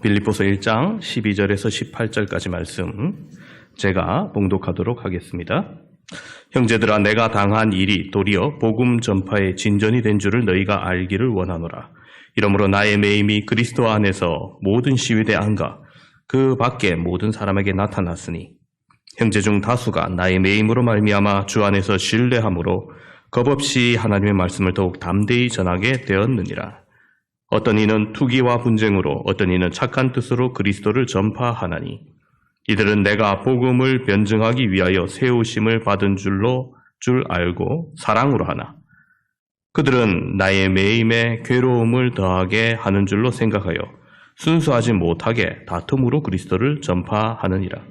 빌립보서 1장 12절에서 18절까지 말씀 제가 봉독하도록 하겠습니다. 형제들아, 내가 당한 일이 도리어 복음 전파의 진전이 된 줄을 너희가 알기를 원하노라. 이러므로 나의 매임이 그리스도 안에서 모든 시위대 안과 그 밖에 모든 사람에게 나타났으니 형제 중 다수가 나의 매임으로 말미암아 주 안에서 신뢰함으로 겁없이 하나님의 말씀을 더욱 담대히 전하게 되었느니라. 어떤 이는 투기와 분쟁으로, 어떤 이는 착한 뜻으로 그리스도를 전파하나니 이들은 내가 복음을 변증하기 위하여 세우심을 받은 줄 알고 사랑으로 하나 그들은 나의 매임에 괴로움을 더하게 하는 줄로 생각하여 순수하지 못하게 다툼으로 그리스도를 전파하느니라.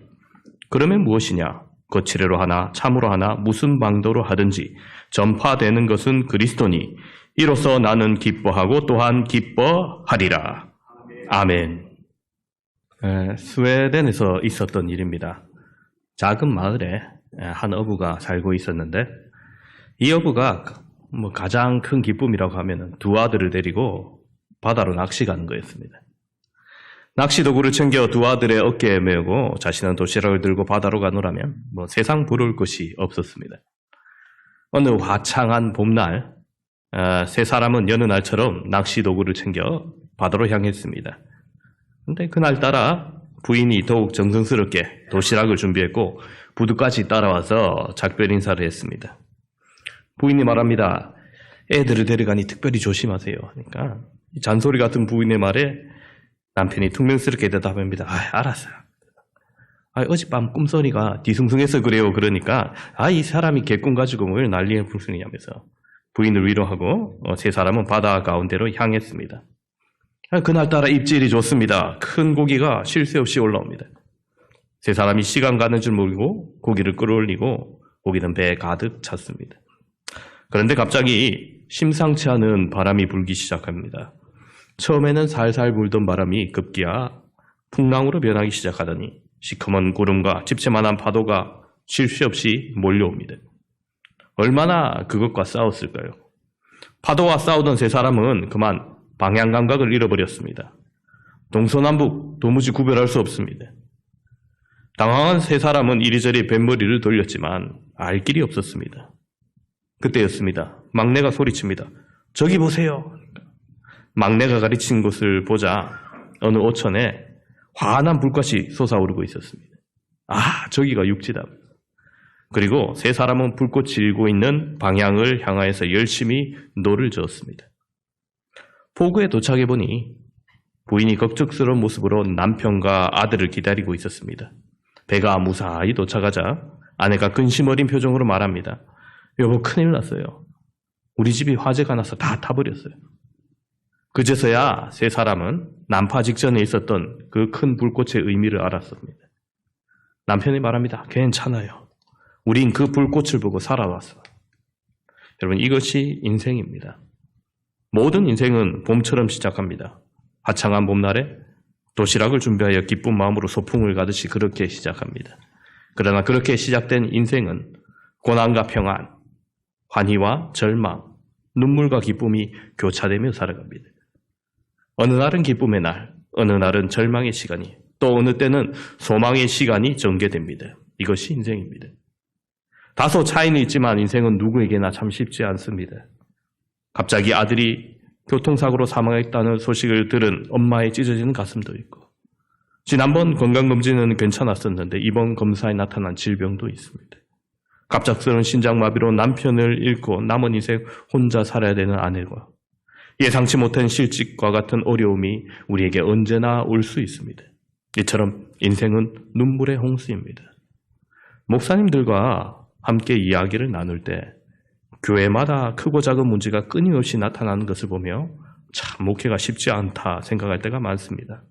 그러면 무엇이냐? 거칠애로 하나 참으로 하나 무슨 방도로 하든지 전파되는 것은 그리스도니 이로써 나는 기뻐하고 또한 기뻐하리라. 아멘. 스웨덴에서 있었던 일입니다. 작은 마을에 한 어부가 살고 있었는데 이 어부가 가장 큰 기쁨이라고 하면 두 아들을 데리고 바다로 낚시 가는 거였습니다. 낚시 도구를 챙겨 두 아들의 어깨에 메고 자신은 도시락을 들고 바다로 가노라면 세상 부러울 것이 없었습니다. 어느 화창한 봄날 세 사람은 여느 날처럼 낚시 도구를 챙겨 바다로 향했습니다. 그런데 그날따라 부인이 더욱 정성스럽게 도시락을 준비했고 부두까지 따라와서 작별 인사를 했습니다. 부인이 말합니다. 애들을 데려가니 특별히 조심하세요. 그러니까 잔소리 같은 부인의 말에 남편이 퉁명스럽게 대답합니다. 알았어요. 어젯밤 꿈소리가 뒤숭숭해서 그래요. 그러니까 이 사람이 개꿈 가지고 뭘 난리의 풍순이냐면서 부인을 위로하고 세 사람은 바다 가운데로 향했습니다. 그날따라 입질이 좋습니다. 큰 고기가 쉴 새 없이 올라옵니다. 세 사람이 시간 가는 줄 모르고 고기를 끌어올리고 고기는 배에 가득 찼습니다. 그런데 갑자기 심상치 않은 바람이 불기 시작합니다. 처음에는 살살 불던 바람이 급기야 풍랑으로 변하기 시작하더니 시커먼 구름과 집채만한 파도가 쉴 새 없이 몰려옵니다. 얼마나 그것과 싸웠을까요? 파도와 싸우던 세 사람은 그만 방향 감각을 잃어버렸습니다. 동서남북 도무지 구별할 수 없습니다. 당황한 세 사람은 이리저리 뱃머리를 돌렸지만 알 길이 없었습니다. 그때였습니다. 막내가 소리칩니다. 저기 보세요. 막내가 가리친 곳을 보자 어느 오천에 환한 불꽃이 솟아오르고 있었습니다. 저기가 육지다. 그리고 세 사람은 불꽃이 일고 있는 방향을 향하여서 열심히 노를 저었습니다. 포구에 도착해보니 부인이 걱정스러운 모습으로 남편과 아들을 기다리고 있었습니다. 배가 무사히 도착하자 아내가 근심 어린 표정으로 말합니다. 여보, 큰일 났어요. 우리 집이 화재가 나서 다 타버렸어요. 그제서야 세 사람은 난파 직전에 있었던 그 큰 불꽃의 의미를 알았습니다. 남편이 말합니다. 괜찮아요. 우린 그 불꽃을 보고 살아왔어. 여러분, 이것이 인생입니다. 모든 인생은 봄처럼 시작합니다. 화창한 봄날에 도시락을 준비하여 기쁜 마음으로 소풍을 가듯이 그렇게 시작합니다. 그러나 그렇게 시작된 인생은 고난과 평안, 환희와 절망, 눈물과 기쁨이 교차되며 살아갑니다. 어느 날은 기쁨의 날, 어느 날은 절망의 시간이, 또 어느 때는 소망의 시간이 전개됩니다. 이것이 인생입니다. 다소 차이는 있지만 인생은 누구에게나 참 쉽지 않습니다. 갑자기 아들이 교통사고로 사망했다는 소식을 들은 엄마의 찢어지는 가슴도 있고, 지난번 건강검진은 괜찮았었는데 이번 검사에 나타난 질병도 있습니다. 갑작스러운 심장마비로 남편을 잃고 남은 인생 혼자 살아야 되는 아내와 예상치 못한 실직과 같은 어려움이 우리에게 언제나 올 수 있습니다. 이처럼 인생은 눈물의 홍수입니다. 목사님들과 함께 이야기를 나눌 때 교회마다 크고 작은 문제가 끊임없이 나타나는 것을 보며 참 목회가 쉽지 않다 생각할 때가 많습니다.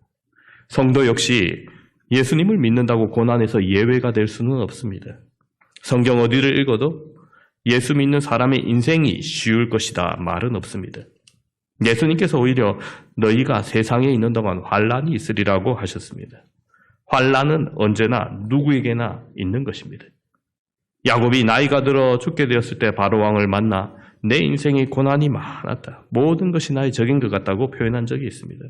성도 역시 예수님을 믿는다고 고난에서 예외가 될 수는 없습니다. 성경 어디를 읽어도 예수 믿는 사람의 인생이 쉬울 것이다 말은 없습니다. 예수님께서 오히려 너희가 세상에 있는 동안 환난이 있으리라고 하셨습니다. 환난은 언제나 누구에게나 있는 것입니다. 야곱이 나이가 들어 죽게 되었을 때 바로왕을 만나 내 인생에 고난이 많았다. 모든 것이 나의 적인 것 같다고 표현한 적이 있습니다.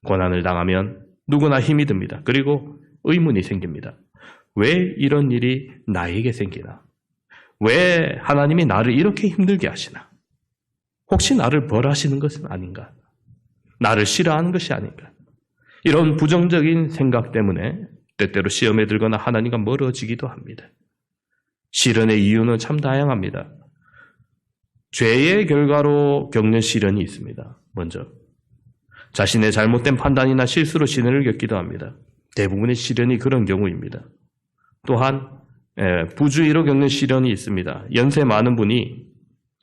고난을 당하면 누구나 힘이 듭니다. 그리고 의문이 생깁니다. 왜 이런 일이 나에게 생기나? 왜 하나님이 나를 이렇게 힘들게 하시나? 혹시 나를 벌하시는 것은 아닌가? 나를 싫어하는 것이 아닌가? 이런 부정적인 생각 때문에 때때로 시험에 들거나 하나님과 멀어지기도 합니다. 시련의 이유는 참 다양합니다. 죄의 결과로 겪는 시련이 있습니다. 먼저 자신의 잘못된 판단이나 실수로 시련을 겪기도 합니다. 대부분의 시련이 그런 경우입니다. 또한 부주의로 겪는 시련이 있습니다. 연세 많은 분이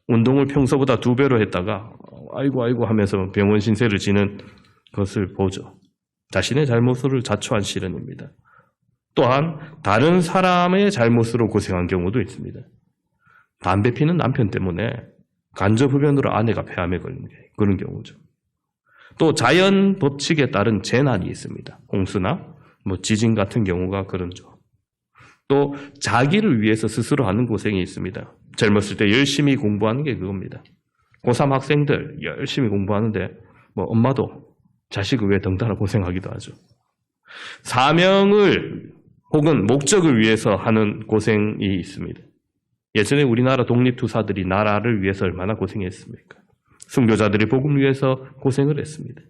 운동을 평소보다 2배로 했다가 아이고 하면서 병원 신세를 지는 것을 보죠. 자신의 잘못을 자초한 시련입니다. 또한 다른 사람의 잘못으로 고생한 경우도 있습니다. 담배 피는 남편 때문에 간접흡연으로 아내가 폐암에 걸린 그런 경우죠. 또 자연 법칙에 따른 재난이 있습니다. 홍수나 지진 같은 경우가 그런죠. 또 자기를 위해서 스스로 하는 고생이 있습니다. 젊었을 때 열심히 공부하는 게 그겁니다. 고3 학생들 열심히 공부하는데 엄마도 자식을 위해 덩달아 고생하기도 하죠. 사명을 혹은 목적을 위해서 하는 고생이 있습니다. 예전에 우리나라 독립투사들이 나라를 위해서 얼마나 고생했습니까? 순교자들이 복음을 위해서 고생을 했습니다.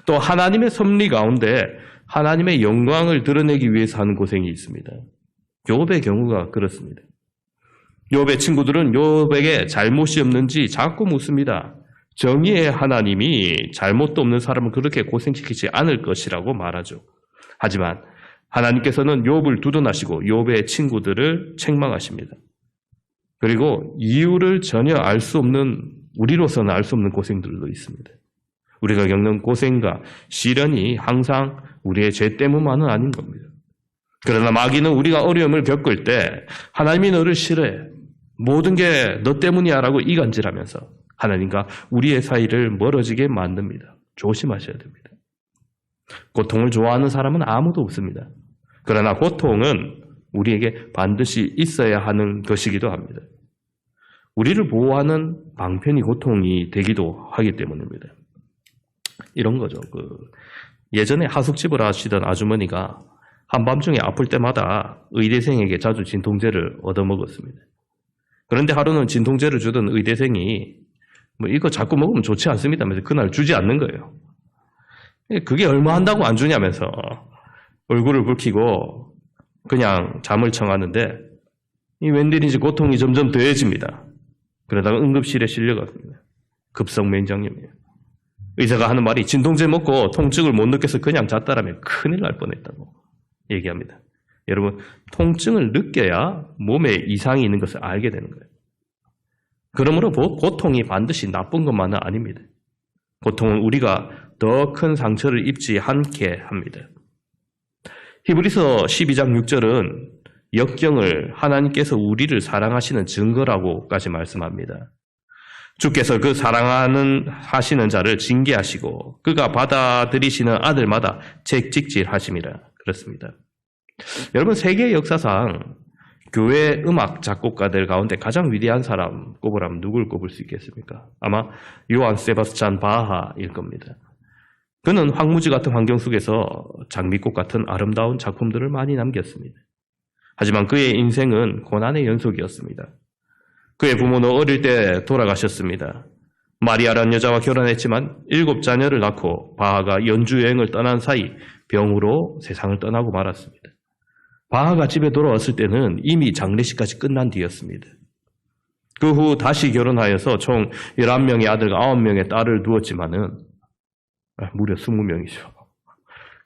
또 하나님의 섭리 가운데 하나님의 영광을 드러내기 위해서 하는 고생이 있습니다. 욥의 경우가 그렇습니다. 욥의 친구들은 욥에게 잘못이 없는지 자꾸 묻습니다. 정의의 하나님이 잘못도 없는 사람을 그렇게 고생시키지 않을 것이라고 말하죠. 하지만 하나님께서는 욥을 두둔하시고 욥의 친구들을 책망하십니다. 그리고 이유를 전혀 알 수 없는, 우리로서는 알 수 없는 고생들도 있습니다. 우리가 겪는 고생과 시련이 항상 우리의 죄 때문만은 아닌 겁니다. 그러나 마귀는 우리가 어려움을 겪을 때 하나님이 너를 싫어해. 모든 게 너 때문이야 라고 이간질하면서 하나님과 우리의 사이를 멀어지게 만듭니다. 조심하셔야 됩니다. 고통을 좋아하는 사람은 아무도 없습니다. 그러나 고통은 우리에게 반드시 있어야 하는 것이기도 합니다. 우리를 보호하는 방편이 고통이 되기도 하기 때문입니다. 이런 거죠. 예전에 하숙집을 하시던 아주머니가 한밤중에 아플 때마다 의대생에게 자주 진통제를 얻어먹었습니다. 그런데 하루는 진통제를 주던 의대생이 이거 자꾸 먹으면 좋지 않습니다 하면서 그날 주지 않는 거예요. 그게 얼마 한다고 안 주냐면서 얼굴을 붉히고 그냥 잠을 청하는데 이 웬일인지 고통이 점점 더해집니다. 그러다가 응급실에 실려갔습니다. 급성맹장염이에요. 의사가 하는 말이 진통제 먹고 통증을 못 느껴서 그냥 잤다라면 큰일 날 뻔했다고 얘기합니다. 여러분, 통증을 느껴야 몸에 이상이 있는 것을 알게 되는 거예요. 그러므로 고통이 반드시 나쁜 것만은 아닙니다. 고통은 우리가 더 큰 상처를 입지 않게 합니다. 히브리서 12장 6절은 역경을 하나님께서 우리를 사랑하시는 증거라고까지 말씀합니다. 주께서 그 하시는 자를 징계하시고 그가 받아들이시는 아들마다 책찍질하심이라. 그렇습니다. 여러분, 세계 역사상 교회 음악 작곡가들 가운데 가장 위대한 사람 꼽으라면 누굴 꼽을 수 있겠습니까? 아마 요한 세바스찬 바하일 겁니다. 그는 황무지 같은 환경 속에서 장미꽃 같은 아름다운 작품들을 많이 남겼습니다. 하지만 그의 인생은 고난의 연속이었습니다. 그의 부모는 어릴 때 돌아가셨습니다. 마리아라는 여자와 결혼했지만 7자녀를 낳고 바하가 연주 여행을 떠난 사이 병으로 세상을 떠나고 말았습니다. 바하가 집에 돌아왔을 때는 이미 장례식까지 끝난 뒤였습니다. 그 후 다시 결혼하여서 총 11명의 아들과 9명의 딸을 두었지만은 무려 20명이죠.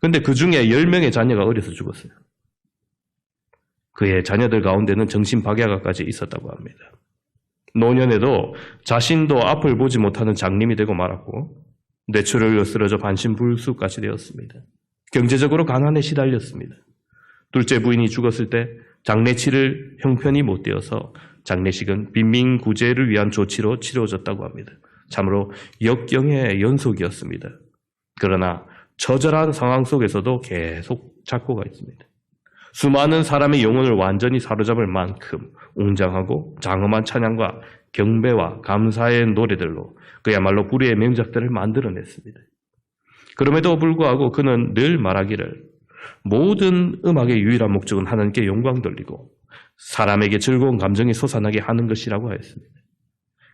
근데 그 중에 10명의 자녀가 어려서 죽었어요. 그의 자녀들 가운데는 정신박약까지 있었다고 합니다. 노년에도 자신도 앞을 보지 못하는 장님이 되고 말았고 뇌출혈로 쓰러져 반신불수까지 되었습니다. 경제적으로 가난에 시달렸습니다. 둘째 부인이 죽었을 때 장례치를 형편이 못 되어서 장례식은 빈민구제를 위한 조치로 치러졌다고 합니다. 참으로 역경의 연속이었습니다. 그러나 처절한 상황 속에서도 계속 작고가 있습니다. 수많은 사람의 영혼을 완전히 사로잡을 만큼 웅장하고 장엄한 찬양과 경배와 감사의 노래들로 그야말로 불의의 명작들을 만들어냈습니다. 그럼에도 불구하고 그는 늘 말하기를 모든 음악의 유일한 목적은 하나님께 영광 돌리고 사람에게 즐거운 감정이 솟아나게 하는 것이라고 하였습니다.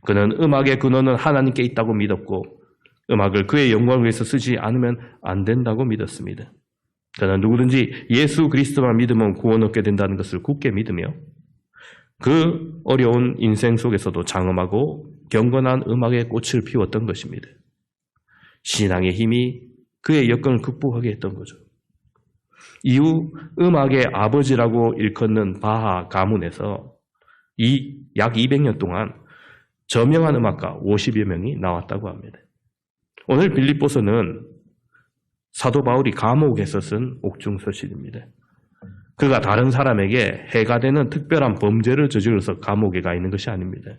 그는 음악의 근원은 하나님께 있다고 믿었고 음악을 그의 영광을 위해서 쓰지 않으면 안 된다고 믿었습니다. 그는 누구든지 예수 그리스도만 믿으면 구원 얻게 된다는 것을 굳게 믿으며 그 어려운 인생 속에서도 장엄하고 경건한 음악의 꽃을 피웠던 것입니다. 신앙의 힘이 그의 여건을 극복하게 했던 거죠. 이후 음악의 아버지라고 일컫는 바하 가문에서 약 200년 동안 저명한 음악가 50여 명이 나왔다고 합니다. 오늘 빌립보서는 사도 바울이 감옥에서 쓴 옥중서실입니다. 그가 다른 사람에게 해가 되는 특별한 범죄를 저질러서 감옥에 가 있는 것이 아닙니다.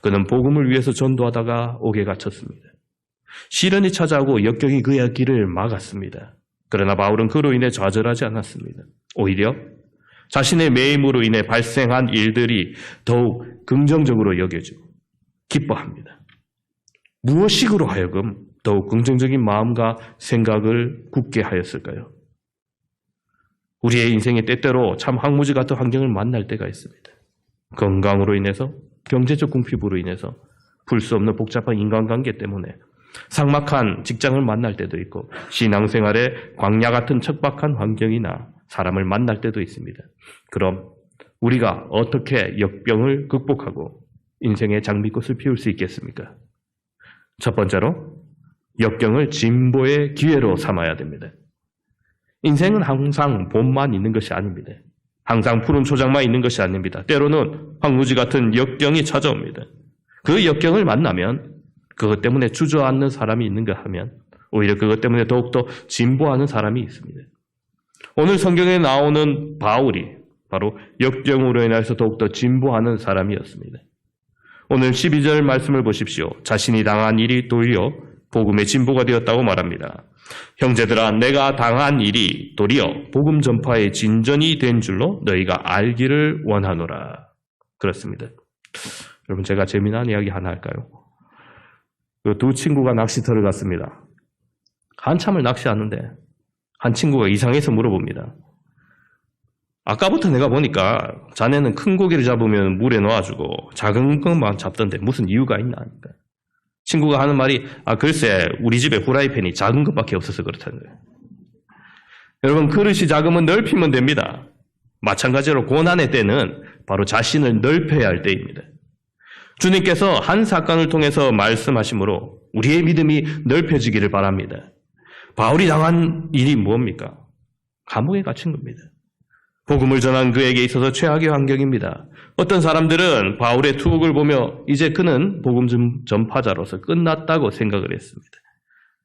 그는 복음을 위해서 전도하다가 옥에 갇혔습니다. 시련이 찾아오고 역경이 그의 길을 막았습니다. 그러나 바울은 그로 인해 좌절하지 않았습니다. 오히려 자신의 매임으로 인해 발생한 일들이 더욱 긍정적으로 여겨지고 기뻐합니다. 무엇이그로 하여금 더욱 긍정적인 마음과 생각을 굳게 하였을까요? 우리의 인생에 때때로 참 황무지 같은 환경을 만날 때가 있습니다. 건강으로 인해서, 경제적 궁핍으로 인해서, 풀 수 없는 복잡한 인간관계 때문에 삭막한 직장을 만날 때도 있고 신앙생활에 광야 같은 척박한 환경이나 사람을 만날 때도 있습니다. 그럼 우리가 어떻게 역병을 극복하고 인생의 장미꽃을 피울 수 있겠습니까? 첫 번째로 역경을 진보의 기회로 삼아야 됩니다. 인생은 항상 봄만 있는 것이 아닙니다. 항상 푸른 초장만 있는 것이 아닙니다. 때로는 황무지 같은 역경이 찾아옵니다. 그 역경을 만나면 그것 때문에 주저앉는 사람이 있는가 하면 오히려 그것 때문에 더욱더 진보하는 사람이 있습니다. 오늘 성경에 나오는 바울이 바로 역경으로 인해서 더욱더 진보하는 사람이었습니다. 오늘 12절 말씀을 보십시오. 자신이 당한 일이 도리어 복음의 진보가 되었다고 말합니다. 형제들아, 내가 당한 일이 도리어 복음 전파의 진전이 된 줄로 너희가 알기를 원하노라. 그렇습니다. 여러분, 제가 재미난 이야기 하나 할까요? 그 두 친구가 낚시터를 갔습니다. 한참을 낚시하는데 한 친구가 이상해서 물어봅니다. 아까부터 내가 보니까 자네는 큰 고기를 잡으면 물에 넣어주고 작은 것만 잡던데 무슨 이유가 있나 하니까 친구가 하는 말이 글쎄 우리 집에 후라이팬이 작은 것밖에 없어서 그렇다는 거예요. 여러분, 그릇이 작으면 넓히면 됩니다. 마찬가지로 고난의 때는 바로 자신을 넓혀야 할 때입니다. 주님께서 한 사건을 통해서 말씀하심으로 우리의 믿음이 넓혀지기를 바랍니다. 바울이 당한 일이 뭡니까? 감옥에 갇힌 겁니다. 복음을 전한 그에게 있어서 최악의 환경입니다. 어떤 사람들은 바울의 투옥을 보며 이제 그는 복음 전파자로서 끝났다고 생각을 했습니다.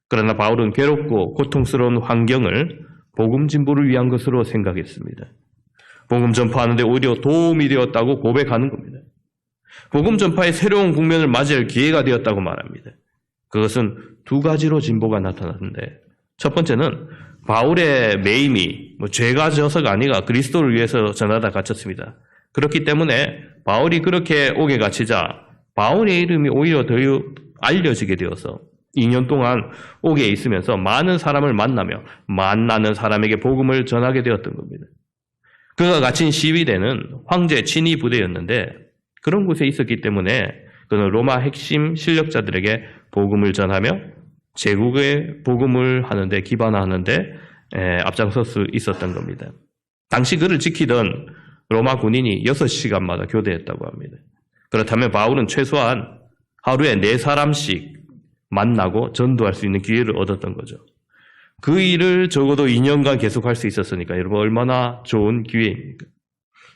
그러나 바울은 괴롭고 고통스러운 환경을 복음 진보를 위한 것으로 생각했습니다. 복음 전파하는데 오히려 도움이 되었다고 고백하는 겁니다. 복음 전파의 새로운 국면을 맞이할 기회가 되었다고 말합니다. 그것은 두 가지로 진보가 나타났는데 첫 번째는 바울의 매임이 죄가 져서가 아니라 그리스도를 위해서 전하다 갇혔습니다. 그렇기 때문에 바울이 그렇게 옥에 갇히자 바울의 이름이 오히려 더 알려지게 되어서 2년 동안 옥에 있으면서 많은 사람을 만나며 만나는 사람에게 복음을 전하게 되었던 겁니다. 그가 갇힌 시위대는 황제 친위 부대였는데 그런 곳에 있었기 때문에 그는 로마 핵심 실력자들에게 복음을 전하며 제국의 복음을 하는데 기반하는데 앞장설 수 있었던 겁니다. 당시 그를 지키던 로마 군인이 6시간마다 교대했다고 합니다. 그렇다면 바울은 최소한 하루에 4사람씩 만나고 전도할 수 있는 기회를 얻었던 거죠. 그 일을 적어도 2년간 계속할 수 있었으니까 여러분 얼마나 좋은 기회입니까?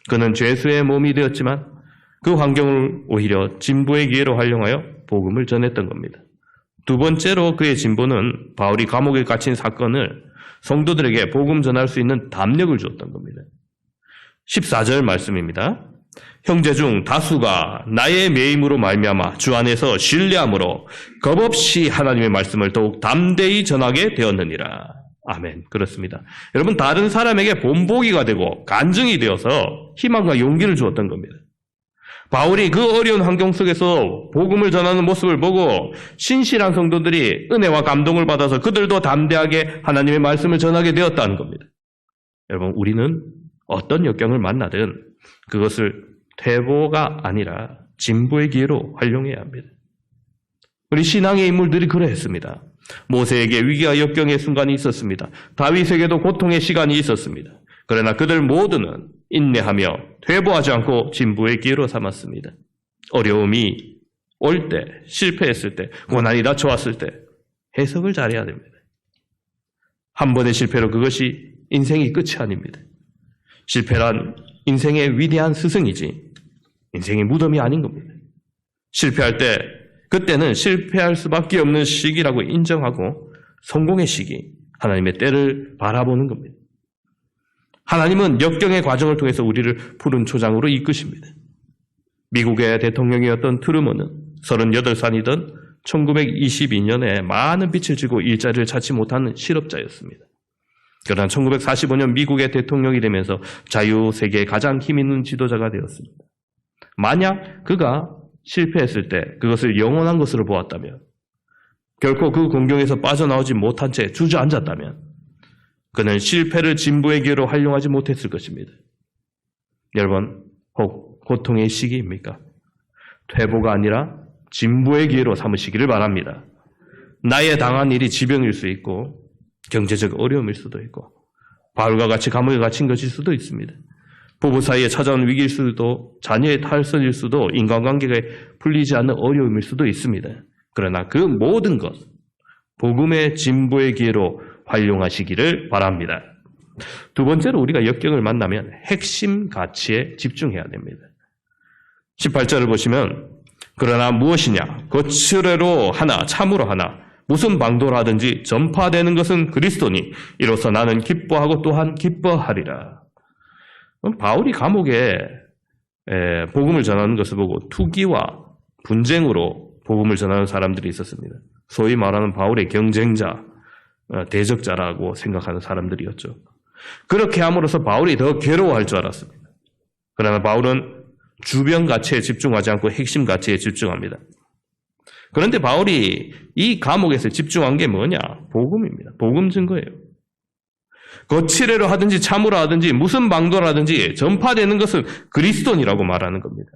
그는 죄수의 몸이 되었지만 그 환경을 오히려 진보의 기회로 활용하여 복음을 전했던 겁니다. 두 번째로 그의 진보는 바울이 감옥에 갇힌 사건을 성도들에게 복음 전할 수 있는 담력을 주었던 겁니다. 14절 말씀입니다. 형제 중 다수가 나의 매임으로 말미암아 주 안에서 신뢰함으로 겁없이 하나님의 말씀을 더욱 담대히 전하게 되었느니라. 아멘. 그렇습니다. 여러분, 다른 사람에게 본보기가 되고 간증이 되어서 희망과 용기를 주었던 겁니다. 바울이 그 어려운 환경 속에서 복음을 전하는 모습을 보고 신실한 성도들이 은혜와 감동을 받아서 그들도 담대하게 하나님의 말씀을 전하게 되었다는 겁니다. 여러분, 우리는 어떤 역경을 만나든 그것을 퇴보가 아니라 진보의 기회로 활용해야 합니다. 우리 신앙의 인물들이 그러했습니다. 모세에게 위기와 역경의 순간이 있었습니다. 다윗에게도 고통의 시간이 있었습니다. 그러나 그들 모두는 인내하며 퇴보하지 않고 진보의 기회로 삼았습니다. 어려움이 올 때, 실패했을 때, 고난이 닥쳐왔을 때 해석을 잘해야 됩니다. 한 번의 실패로 그것이 인생의 끝이 아닙니다. 실패란 인생의 위대한 스승이지 인생의 무덤이 아닌 겁니다. 실패할 때 그때는 실패할 수밖에 없는 시기라고 인정하고 성공의 시기, 하나님의 때를 바라보는 겁니다. 하나님은 역경의 과정을 통해서 우리를 푸른 초장으로 이끄십니다. 미국의 대통령이었던 트루먼은 38살이던 1922년에 많은 빚을 지고 일자리를 찾지 못하는 실업자였습니다. 그러나 1945년 미국의 대통령이 되면서 자유세계의 가장 힘있는 지도자가 되었습니다. 만약 그가 실패했을 때 그것을 영원한 것으로 보았다면, 결코 그 공경에서 빠져나오지 못한 채 주저앉았다면 그는 실패를 진보의 기회로 활용하지 못했을 것입니다. 여러분, 혹 고통의 시기입니까? 퇴보가 아니라 진보의 기회로 삼으시기를 바랍니다. 나의 당한 일이 지병일 수 있고 경제적 어려움일 수도 있고 바울과 같이 감옥에 갇힌 것일 수도 있습니다. 부부 사이에 찾아온 위기일 수도, 자녀의 탈선일 수도, 인간관계가 풀리지 않는 어려움일 수도 있습니다. 그러나 그 모든 것, 복음의 진보의 기회로 활용하시기를 바랍니다. 두 번째로 우리가 역경을 만나면 핵심 가치에 집중해야 됩니다. 18절을 보시면 그러나 무엇이냐? 거칠애로 하나, 참으로 하나, 무슨 방도로 하든지 전파되는 것은 그리스도니 이로써 나는 기뻐하고 또한 기뻐하리라. 바울이 감옥에 복음을 전하는 것을 보고 투기와 분쟁으로 복음을 전하는 사람들이 있었습니다. 소위 말하는 바울의 경쟁자, 대적자라고 생각하는 사람들이었죠. 그렇게 함으로써 바울이 더 괴로워할 줄 알았습니다. 그러나 바울은 주변 가치에 집중하지 않고 핵심 가치에 집중합니다. 그런데 바울이 이 감옥에서 집중한 게 뭐냐? 복음입니다. 복음 증거예요. 거칠애로 하든지 참으로 하든지 무슨 방도로 하든지 전파되는 것은 그리스도니라고 말하는 겁니다.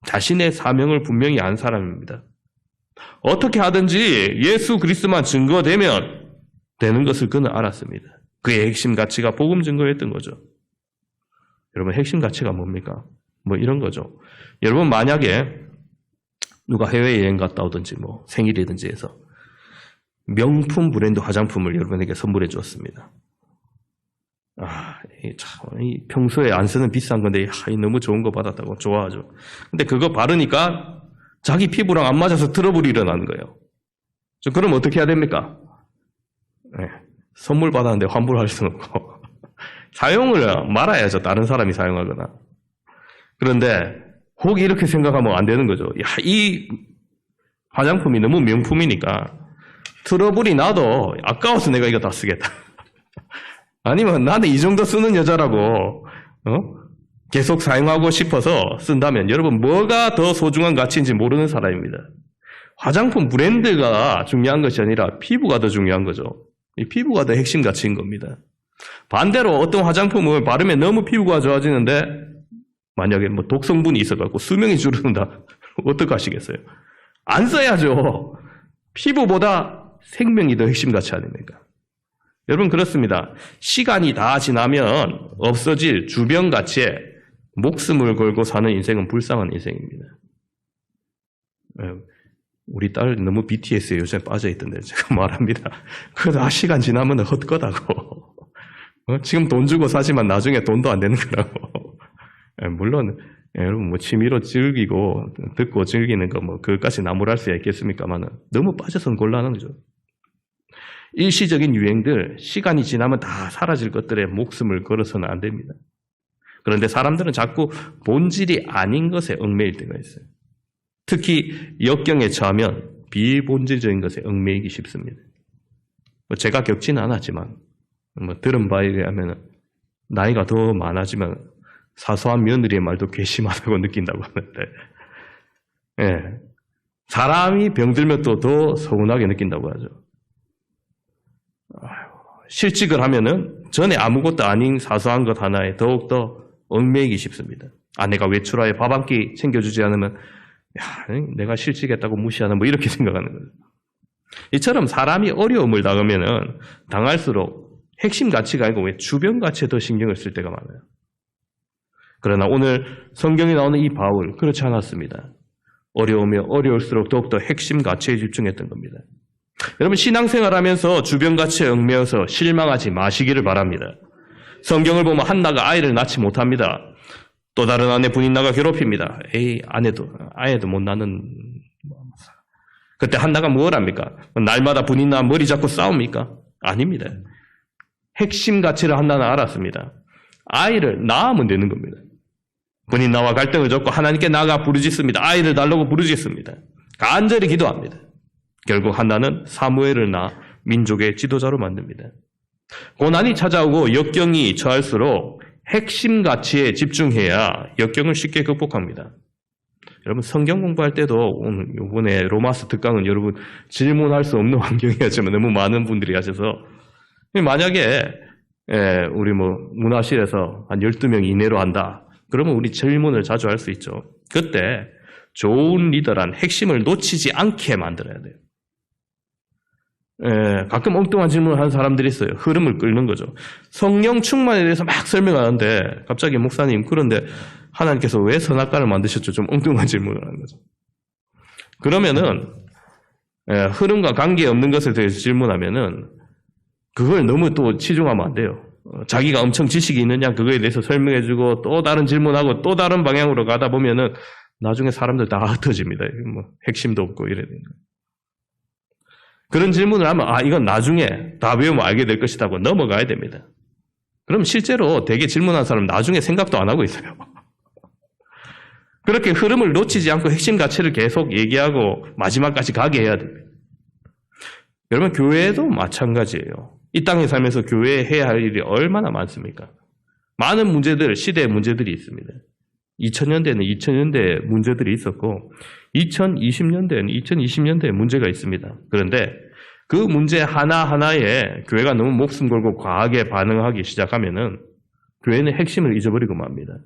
자신의 사명을 분명히 안 사람입니다. 어떻게 하든지 예수 그리스도만 증거되면 되는 것을 그는 알았습니다. 그의 핵심 가치가 복음 증거였던 거죠. 여러분, 핵심 가치가 뭡니까? 뭐 이런 거죠. 여러분, 만약에 누가 해외여행 갔다 오든지 뭐 생일이든지 해서 명품 브랜드 화장품을 여러분에게 선물해 주었습니다. 평소에 안 쓰는 비싼 건데 너무 좋은 거 받았다고 좋아하죠. 근데 그거 바르니까 자기 피부랑 안 맞아서 트러블이 일어나는 거예요. 그럼 어떻게 해야 됩니까? 선물 받았는데 환불할 수는 없고 사용을 말아야죠. 다른 사람이 사용하거나. 그런데 혹 이렇게 생각하면 안 되는 거죠. 이 화장품이 너무 명품이니까 트러블이 나도 아까워서 내가 이거 다 쓰겠다. 아니면 나는 이 정도 쓰는 여자라고 계속 사용하고 싶어서 쓴다면 여러분, 뭐가 더 소중한 가치인지 모르는 사람입니다. 화장품 브랜드가 중요한 것이 아니라 피부가 더 중요한 거죠. 이 피부가 더 핵심 가치인 겁니다. 반대로 어떤 화장품을 바르면 너무 피부가 좋아지는데 만약에 뭐 독성분이 있어갖고 수명이 줄어든다. 어떡하시겠어요? 안 써야죠. 피부보다 생명이 더 핵심 가치 아닙니까? 여러분, 그렇습니다. 시간이 다 지나면 없어질 주변 가치에 목숨을 걸고 사는 인생은 불쌍한 인생입니다. 우리 딸 너무 BTS에 요새 빠져있던데 제가 말합니다. 그래도 시간 지나면 헛거다고. 지금 돈 주고 사지만 나중에 돈도 안 되는 거라고. 물론 여러분 뭐 취미로 즐기고 듣고 즐기는 거 뭐 그것까지 나무랄 수 있겠습니까만은 너무 빠져서는 곤란한 거죠. 일시적인 유행들, 시간이 지나면 다 사라질 것들에 목숨을 걸어서는 안 됩니다. 그런데 사람들은 자꾸 본질이 아닌 것에 얽매일 때가 있어요. 특히 역경에 처하면 비본질적인 것에 얽매이기 쉽습니다. 제가 겪지는 않았지만 들은 바에 의하면 나이가 더 많아지면 사소한 며느리의 말도 괘씸하다고 느낀다고 하는데, 예. 사람이 병들면 또 더 서운하게 느낀다고 하죠. 실직을 하면은 전에 아무것도 아닌 사소한 것 하나에 더욱더 얽매이기 쉽습니다. 아내가 외출하에 밥 한 끼 챙겨주지 않으면, 내가 실직했다고 무시하는 뭐 이렇게 생각하는 거죠. 이처럼 사람이 어려움을 당하면은 당할수록 핵심 가치가 아니고 왜 주변 가치에 더 신경을 쓸 때가 많아요. 그러나 오늘 성경에 나오는 이 바울, 그렇지 않았습니다. 어려우면 어려울수록 더욱더 핵심 가치에 집중했던 겁니다. 여러분, 신앙생활 하면서 주변 가치에 얽매여서 실망하지 마시기를 바랍니다. 성경을 보면 한나가 아이를 낳지 못합니다. 또 다른 아내 분인나가 괴롭힙니다. 아내도 못 낳는. 그때 한나가 뭘 합니까? 날마다 분인나 머리 잡고 싸웁니까? 아닙니다. 핵심 가치를 한나는 알았습니다. 아이를 낳으면 되는 겁니다. 분인나와 갈등을 겪고 하나님께 나아가 부르짖습니다. 아이를 달라고 부르짖습니다. 간절히 기도합니다. 결국 한나는 사무엘을 낳아 민족의 지도자로 만듭니다. 고난이 찾아오고 역경이 처할수록 핵심 가치에 집중해야 역경을 쉽게 극복합니다. 여러분, 성경 공부할 때도 이번에 로마서 특강은 여러분 질문할 수 없는 환경이었지만 너무 많은 분들이 하셔서, 만약에 우리 문화실에서 한 12명 이내로 한다, 그러면 우리 질문을 자주 할 수 있죠. 그때 좋은 리더란 핵심을 놓치지 않게 만들어야 돼요. 가끔 엉뚱한 질문을 하는 사람들이 있어요. 흐름을 끌는 거죠. 성령 충만에 대해서 막 설명하는데 갑자기 목사님, 그런데 하나님께서 왜 선악과를 만드셨죠? 좀 엉뚱한 질문을 하는 거죠. 그러면은 흐름과 관계없는 것에 대해서 질문하면은 그걸 너무 또 치중하면 안 돼요. 자기가 엄청 지식이 있느냐 그거에 대해서 설명해주고 또 다른 질문하고 또 다른 방향으로 가다 보면은 나중에 사람들 다 흩어집니다. 핵심도 없고 이래야 되는 거예요. 그런 질문을 하면 이건 나중에 다 배우면 알게 될 것이라고 넘어가야 됩니다. 그럼 실제로 되게 질문한 사람은 나중에 생각도 안 하고 있어요. 그렇게 흐름을 놓치지 않고 핵심 가치를 계속 얘기하고 마지막까지 가게 해야 됩니다. 여러분, 교회도 마찬가지예요. 이 땅에 살면서 교회에 해야 할 일이 얼마나 많습니까? 많은 문제들, 시대의 문제들이 있습니다. 2000년대에는 2000년대의 문제들이 있었고 2020년대에는 2020년대의 문제가 있습니다. 그런데 그 문제 하나하나에 교회가 너무 목숨 걸고 과하게 반응하기 시작하면은 교회는 핵심을 잊어버리고 맙니다.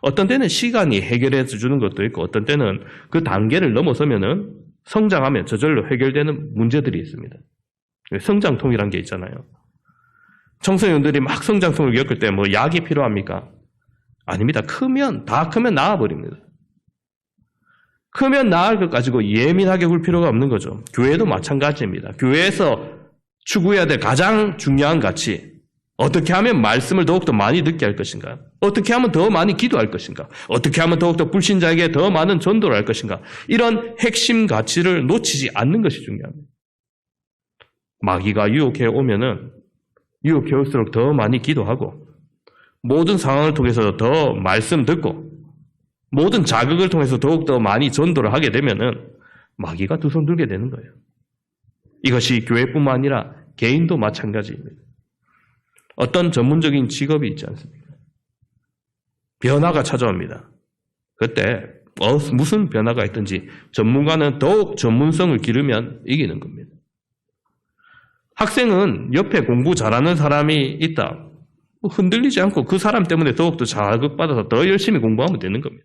어떤 때는 시간이 해결해 주는 것도 있고 어떤 때는 그 단계를 넘어서면은 성장하면 저절로 해결되는 문제들이 있습니다. 성장통이란 게 있잖아요. 청소년들이 막 성장통을 겪을 때 약이 필요합니까? 아닙니다. 다 크면 나아버립니다. 크면 나을 것 가지고 예민하게 굴 필요가 없는 거죠. 교회도 마찬가지입니다. 교회에서 추구해야 될 가장 중요한 가치, 어떻게 하면 말씀을 더욱더 많이 듣게 할 것인가? 어떻게 하면 더 많이 기도할 것인가? 어떻게 하면 더욱더 불신자에게 더 많은 전도를 할 것인가? 이런 핵심 가치를 놓치지 않는 것이 중요합니다. 마귀가 유혹해 오면은 유혹해 올수록 더 많이 기도하고 모든 상황을 통해서 더 말씀 듣고 모든 자극을 통해서 더욱더 많이 전도를 하게 되면은 마귀가 두 손 들게 되는 거예요. 이것이 교회뿐만 아니라 개인도 마찬가지입니다. 어떤 전문적인 직업이 있지 않습니까? 변화가 찾아옵니다. 그때 무슨 변화가 있든지 전문가는 더욱 전문성을 기르면 이기는 겁니다. 학생은 옆에 공부 잘하는 사람이 있다. 흔들리지 않고 그 사람 때문에 더욱더 자극받아서 더 열심히 공부하면 되는 겁니다.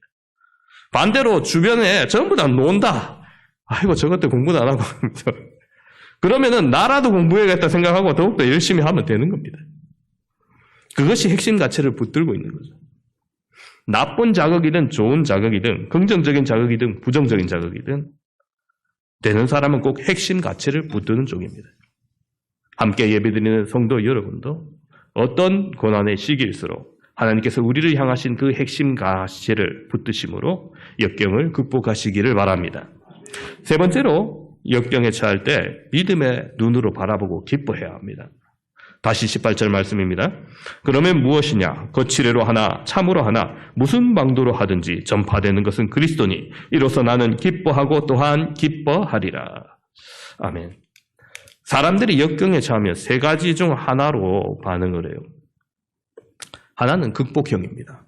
반대로 주변에 전부 다 논다. 아이고 저것도 공부도 안 하고 합니다. 그러면은 나라도 공부해야겠다 생각하고 더욱더 열심히 하면 되는 겁니다. 그것이 핵심 가치를 붙들고 있는 거죠. 나쁜 자극이든 좋은 자극이든 긍정적인 자극이든 부정적인 자극이든 되는 사람은 꼭 핵심 가치를 붙드는 쪽입니다. 함께 예배드리는 성도 여러분도 어떤 고난의 시기일수록 하나님께서 우리를 향하신 그 핵심 가치를 붙드심으로 역경을 극복하시기를 바랍니다. 세 번째로 역경에 처할 때 믿음의 눈으로 바라보고 기뻐해야 합니다. 다시 18절 말씀입니다. 그러면 무엇이냐? 거칠애로 하나 참으로 하나 무슨 방도로 하든지 전파되는 것은 그리스도니 이로써 나는 기뻐하고 또한 기뻐하리라. 아멘. 사람들이 역경에 처하면 세 가지 중 하나로 반응을 해요. 하나는 극복형입니다.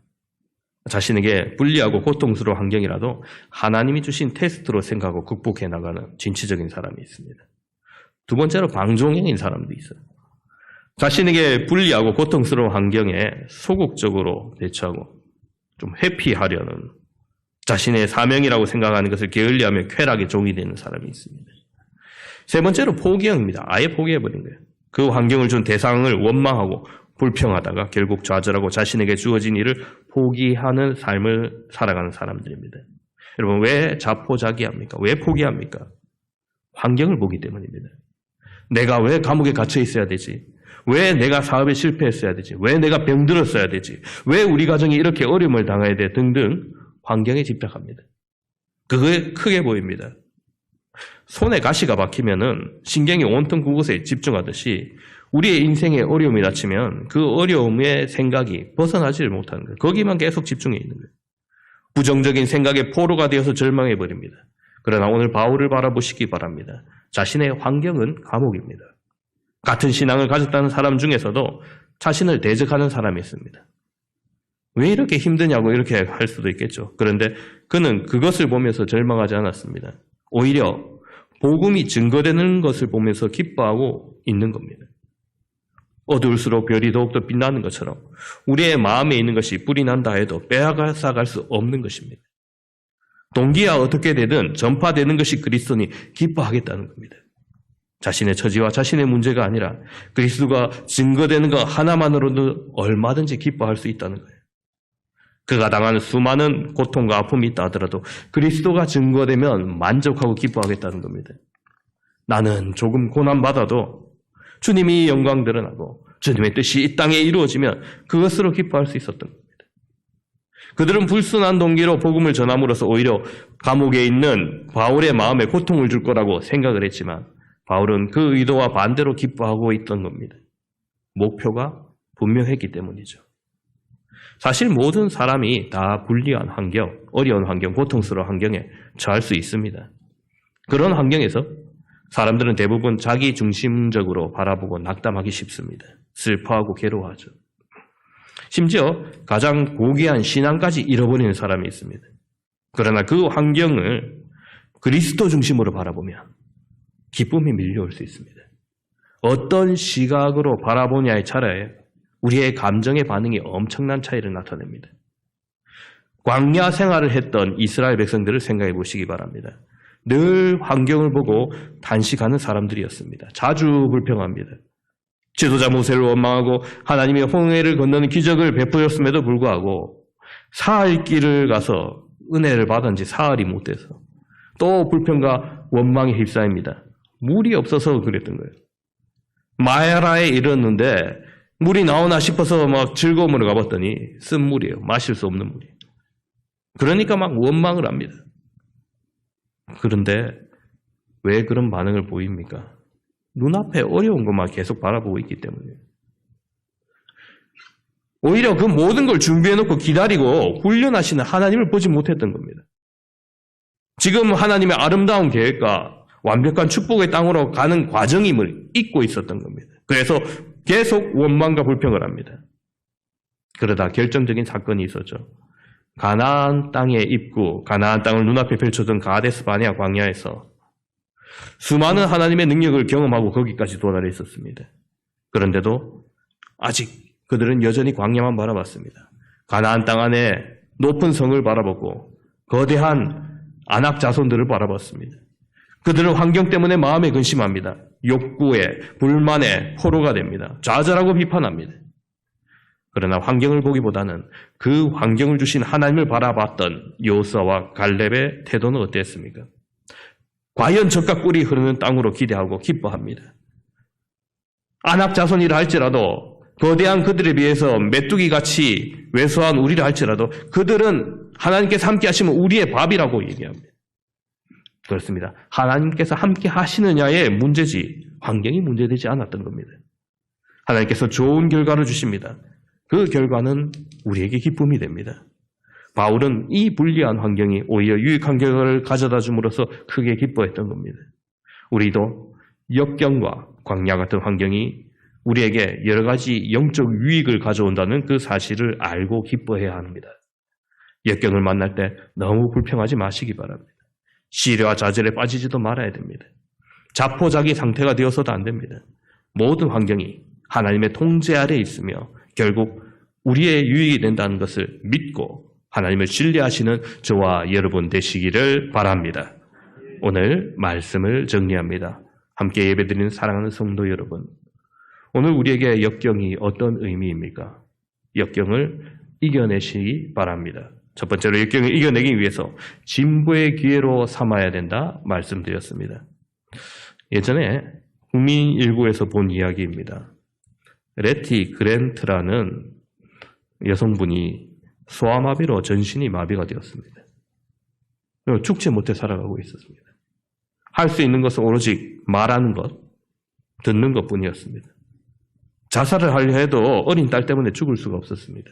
자신에게 불리하고 고통스러운 환경이라도 하나님이 주신 테스트로 생각하고 극복해 나가는 진취적인 사람이 있습니다. 두 번째로 방종형인 사람도 있어요. 자신에게 불리하고 고통스러운 환경에 소극적으로 대처하고 좀 회피하려는 자신의 사명이라고 생각하는 것을 게을리하며 쾌락의 종이 되는 사람이 있습니다. 세 번째로 포기형입니다. 아예 포기해버린 거예요. 그 환경을 준 대상을 원망하고 불평하다가 결국 좌절하고 자신에게 주어진 일을 포기하는 삶을 살아가는 사람들입니다. 여러분, 왜 자포자기합니까? 왜 포기합니까? 환경을 보기 때문입니다. 내가 왜 감옥에 갇혀 있어야 되지? 왜 내가 사업에 실패했어야 되지? 왜 내가 병들었어야 되지? 왜 우리 가정이 이렇게 어려움을 당해야 돼? 등등 환경에 집착합니다. 그게 크게 보입니다. 손에 가시가 박히면은 신경이 온통 그곳에 집중하듯이 우리의 인생에 어려움이 닥치면 그 어려움의 생각이 벗어나지를 못하는 거예요. 거기만 계속 집중해 있는 거예요. 부정적인 생각에 포로가 되어서 절망해 버립니다. 그러나 오늘 바울을 바라보시기 바랍니다. 자신의 환경은 감옥입니다. 같은 신앙을 가졌다는 사람 중에서도 자신을 대적하는 사람이 있습니다. 왜 이렇게 힘드냐고 이렇게 할 수도 있겠죠. 그런데 그는 그것을 보면서 절망하지 않았습니다. 오히려 복음이 증거되는 것을 보면서 기뻐하고 있는 겁니다. 어두울수록 별이 더욱더 빛나는 것처럼 우리의 마음에 있는 것이 불이 난다 해도 빼앗아갈 수 없는 것입니다. 동기야 어떻게 되든 전파되는 것이 그리스도니 기뻐하겠다는 겁니다. 자신의 처지와 자신의 문제가 아니라 그리스도가 증거되는 것 하나만으로도 얼마든지 기뻐할 수 있다는 거예요. 그가 당하는 수많은 고통과 아픔이 있다 하더라도 그리스도가 증거되면 만족하고 기뻐하겠다는 겁니다. 나는 조금 고난받아도 주님이 영광 드러나고 주님의 뜻이 이 땅에 이루어지면 그것으로 기뻐할 수 있었던 겁니다. 그들은 불순한 동기로 복음을 전함으로써 오히려 감옥에 있는 바울의 마음에 고통을 줄 거라고 생각을 했지만 바울은 그 의도와 반대로 기뻐하고 있던 겁니다. 목표가 분명했기 때문이죠. 사실 모든 사람이 다 불리한 환경, 어려운 환경, 고통스러운 환경에 처할 수 있습니다. 그런 환경에서 사람들은 대부분 자기 중심적으로 바라보고 낙담하기 쉽습니다. 슬퍼하고 괴로워하죠. 심지어 가장 고귀한 신앙까지 잃어버리는 사람이 있습니다. 그러나 그 환경을 그리스도 중심으로 바라보면 기쁨이 밀려올 수 있습니다. 어떤 시각으로 바라보냐에 따라 우리의 감정의 반응이 엄청난 차이를 나타냅니다. 광야 생활을 했던 이스라엘 백성들을 생각해 보시기 바랍니다. 늘 환경을 보고 단식하는 사람들이었습니다. 자주 불평합니다. 지도자 모세를 원망하고 하나님의 홍해를 건너는 기적을 베풀었음에도 불구하고 사흘 길을 가서 은혜를 받은지 사흘이 못 돼서 또 불평과 원망에 휩싸입니다. 물이 없어서 그랬던 거예요. 마야라에 이르렀는데 물이 나오나 싶어서 막 즐거움으로 가봤더니 쓴 물이에요. 마실 수 없는 물이에요. 그러니까 막 원망을 합니다. 그런데 왜 그런 반응을 보입니까? 눈앞에 어려운 것만 계속 바라보고 있기 때문이에요. 오히려 그 모든 걸 준비해놓고 기다리고 훈련하시는 하나님을 보지 못했던 겁니다. 지금 하나님의 아름다운 계획과 완벽한 축복의 땅으로 가는 과정임을 잊고 있었던 겁니다. 그래서 계속 원망과 불평을 합니다. 그러다 결정적인 사건이 있었죠. 가나안 땅의 입구, 가나안 땅을 눈앞에 펼쳐둔 가데스 바네아 광야에서 수많은 하나님의 능력을 경험하고 거기까지 도달해 있었습니다. 그런데도 아직 그들은 여전히 광야만 바라봤습니다. 가나안 땅 안에 높은 성을 바라보고 거대한 안악 자손들을 바라봤습니다. 그들은 환경 때문에 마음에 근심합니다. 욕구에, 불만에 포로가 됩니다. 좌절하고 비판합니다. 그러나 환경을 보기보다는 그 환경을 주신 하나님을 바라봤던 여호수아와 갈렙의 태도는 어땠습니까? 과연 젖과 꿀이 흐르는 땅으로 기대하고 기뻐합니다. 안악 자손이라 할지라도 거대한 그들에 비해서 메뚜기같이 왜소한 우리라 할지라도 그들은 하나님께서 함께 하시면 우리의 밥이라고 얘기합니다. 그렇습니다. 하나님께서 함께 하시느냐의 문제지 환경이 문제되지 않았던 겁니다. 하나님께서 좋은 결과를 주십니다. 그 결과는 우리에게 기쁨이 됩니다. 바울은 이 불리한 환경이 오히려 유익한 결과를 가져다 줌으로써 크게 기뻐했던 겁니다. 우리도 역경과 광야 같은 환경이 우리에게 여러 가지 영적 유익을 가져온다는 그 사실을 알고 기뻐해야 합니다. 역경을 만날 때 너무 불평하지 마시기 바랍니다. 시련과 좌절에 빠지지도 말아야 됩니다. 자포자기 상태가 되어서도 안 됩니다. 모든 환경이 하나님의 통제 아래에 있으며 결국 우리의 유익이 된다는 것을 믿고 하나님을 신뢰하시는 저와 여러분 되시기를 바랍니다. 오늘 말씀을 정리합니다. 함께 예배드리는 사랑하는 성도 여러분, 오늘 우리에게 역경이 어떤 의미입니까? 역경을 이겨내시기 바랍니다. 첫 번째로 역경을 이겨내기 위해서 진보의 기회로 삼아야 된다 말씀드렸습니다. 예전에 국민일보에서 본 이야기입니다. 레티 그랜트라는 여성분이 소아마비로 전신이 마비가 되었습니다. 죽지 못해 살아가고 있었습니다. 할 수 있는 것은 오로지 말하는 것, 듣는 것뿐이었습니다. 자살을 하려 해도 어린 딸 때문에 죽을 수가 없었습니다.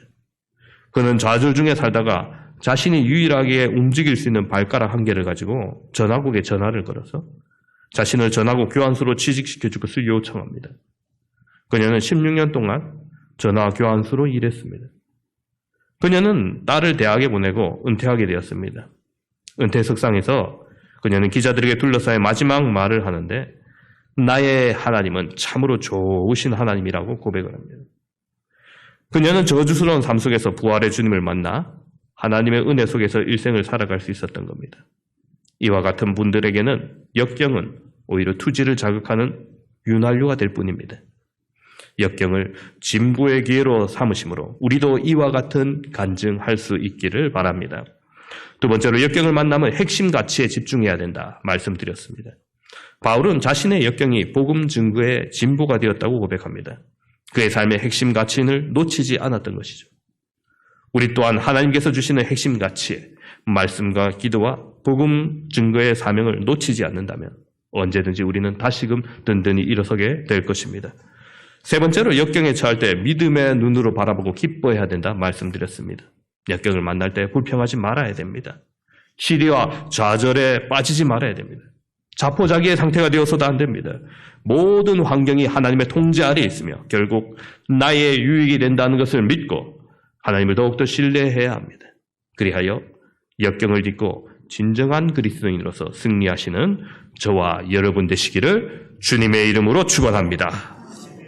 그는 좌절 중에 살다가 자신이 유일하게 움직일 수 있는 발가락 한 개를 가지고 전화국에 전화를 걸어서 자신을 전화국 교환소로 취직시켜줄 것을 요청합니다. 그녀는 16년 동안 전화 교환소로 일했습니다. 그녀는 딸을 대학에 보내고 은퇴하게 되었습니다. 은퇴 석상에서 그녀는 기자들에게 둘러싸여 마지막 말을 하는데 나의 하나님은 참으로 좋으신 하나님이라고 고백을 합니다. 그녀는 저주스러운 삶 속에서 부활의 주님을 만나 하나님의 은혜 속에서 일생을 살아갈 수 있었던 겁니다. 이와 같은 분들에게는 역경은 오히려 투지를 자극하는 윤활유가 될 뿐입니다. 역경을 진보의 기회로 삼으심으로 우리도 이와 같은 간증할 수 있기를 바랍니다. 두 번째로 역경을 만나면 핵심 가치에 집중해야 된다 말씀드렸습니다. 바울은 자신의 역경이 복음 증거의 진보가 되었다고 고백합니다. 그의 삶의 핵심 가치를 놓치지 않았던 것이죠. 우리 또한 하나님께서 주시는 핵심 가치에 말씀과 기도와 복음 증거의 사명을 놓치지 않는다면 언제든지 우리는 다시금 든든히 일어서게 될 것입니다. 세 번째로 역경에 처할 때 믿음의 눈으로 바라보고 기뻐해야 된다 말씀드렸습니다. 역경을 만날 때 불평하지 말아야 됩니다. 시리와 좌절에 빠지지 말아야 됩니다. 자포자기의 상태가 되어서도 안 됩니다. 모든 환경이 하나님의 통제 아래에 있으며 결국 나의 유익이 된다는 것을 믿고 하나님을 더욱더 신뢰해야 합니다. 그리하여 역경을 딛고 진정한 그리스도인으로서 승리하시는 저와 여러분 되시기를 주님의 이름으로 축원합니다.